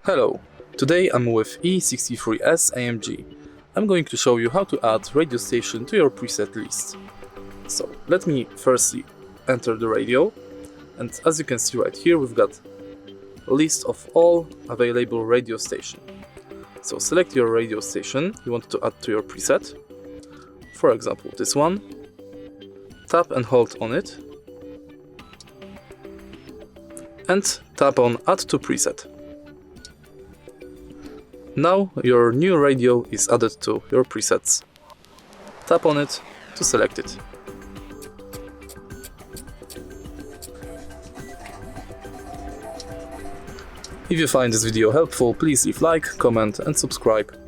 Hello, today I'm with E63S AMG. I'm going to show you how to add radio station to your preset list. So let me firstly enter the radio, and as you can see right here we've got a list of all available radio station. So select your radio station you want to add to your preset. For example this one. Tap and hold on it and tap on Add to Preset. Now your new radio is added to your presets. Tap on it to select it. If you find this video helpful, please leave like, comment and subscribe.